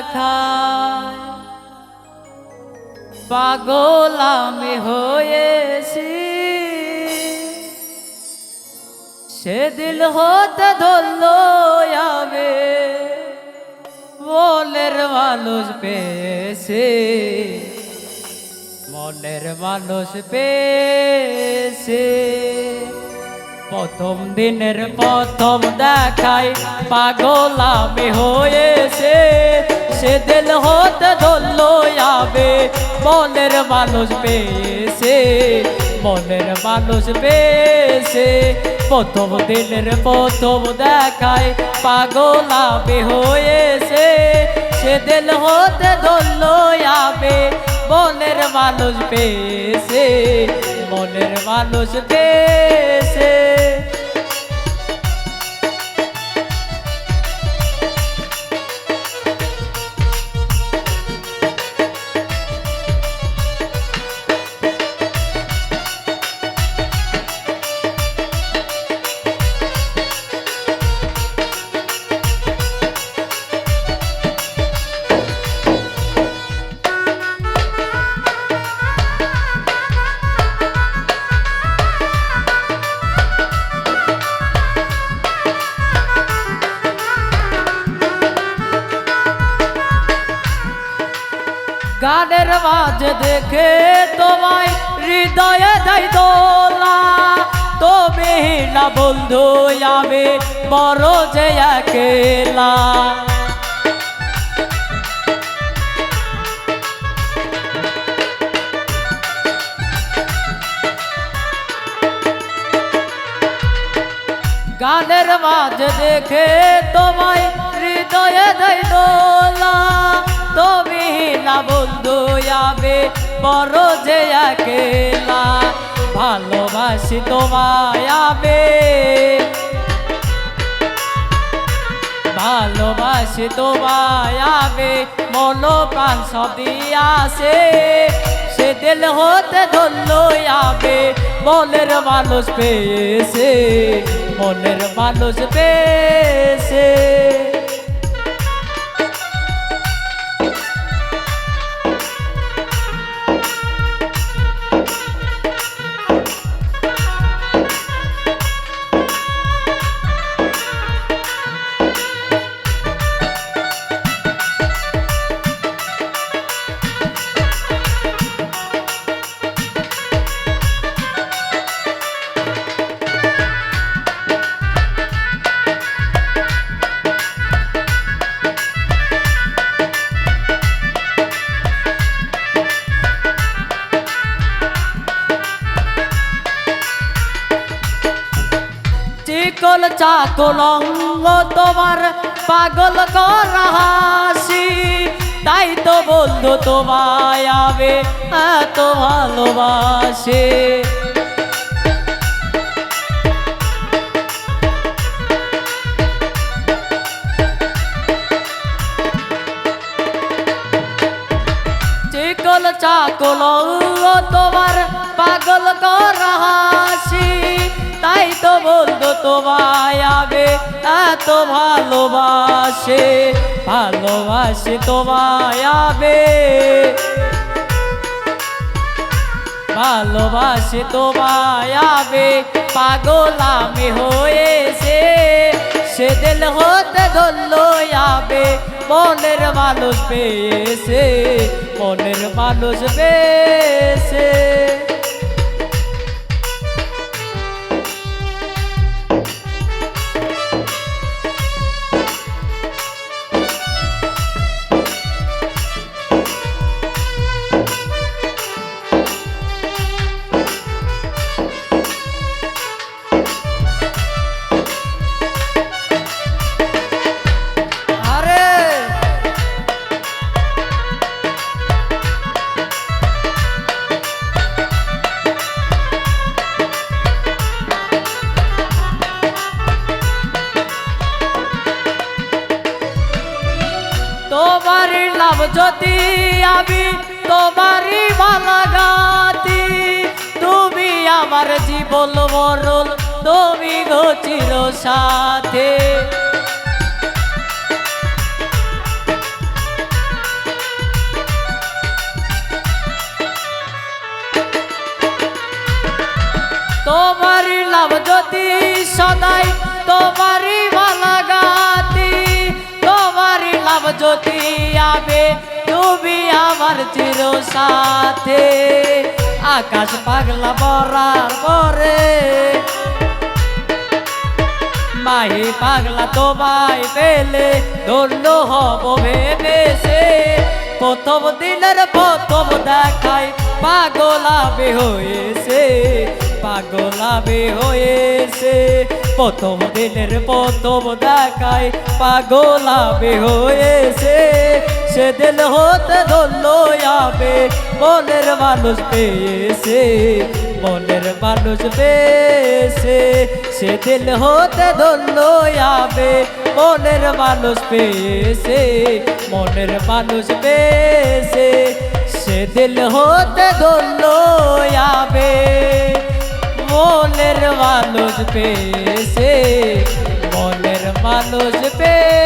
দেখায় পাগল আমি হয়েছি সে দিল হতে ধরলো যাবে মনের মানুষ পেয়েছে মনের মানুষ পেয়েছে প্রথম দিনের প্রথম দেখায় পাগল আমি হয়েছে সে দিল হতে ধরলো যাবে মনের মানুষ পেয়েছে মনের মানুষ পেয়েছে প্রথম দিনের প্রথম দেখায় পাগল আমি হয়েছে সে দিল হতে ধরলো যাবে মনের মানুষ পেয়েছে মনের মানুষ পেয়েছে গানের মাঝে দেখে তোমায় হৃদয়ে দেয় দোলা তুমি না বন্ধু আমি বড় যে একেলা গানের মাঝে দেখে তোমায় হৃদয়ে দেয় দোলা তুমি না বন্ধু যাবে বড় যে একেলা ভালোবাসি তোমায় আবে ভালোবাসি তোমায় আবে মন প্রাণ সব দিয়াছে সে দিল হতে ধরলো যাবে মনের মানুষ পেয়েছে মনের মানুষ পেয়েছে চিকন চাকল অঙ্গ তোমার পাগল করা হাসি তাই তো বন্ধু তোমায় আবে এত ভালোবাসে চিকন চাকল অঙ্গ তোমার পাগল করা হাসি তাই তো বলতো তোমায় আবে এত ভালোবাসে ভালোবাসে তোমায় আবে ভালোবাসে তোমায় আবে পাগল আমি হয়েছে সে দিল হতে ধরলো যাবে মনের মানুষ পেয়েছে মনের মানুষ পেয়েছে তোমারই নাম যদি আমি তোমারই ভালো গাতি তুমি আমার জীবন মরণ তুমি গো চির সাথে লাভ যদি আবে তুমি আমার চির সাথে আকাশ পাগলা বরার পরে মাহি পাগলা তোমায় পেলে ধন্য হব ভেবেছে প্রথম দিনের প্রথম দেখায় পাগলাবে হয়েছে পাগলাবে হয়েছে প্রথম দিনের প্রথম দেখায় পাগলাবে হয়েছে সেদিন হতে ধন্য আবে মনের মানুষ পেয়েছে মনের মানুষ পেয়েছে সেদিন হতে ধন্য আবে মনের মানুষ পেয়েছে মনের মানুষ পেয়েছে সেদিন হতে ধন্য আবে মনের মানুষ পেয়েছে মনের মানুষ পেয়েছে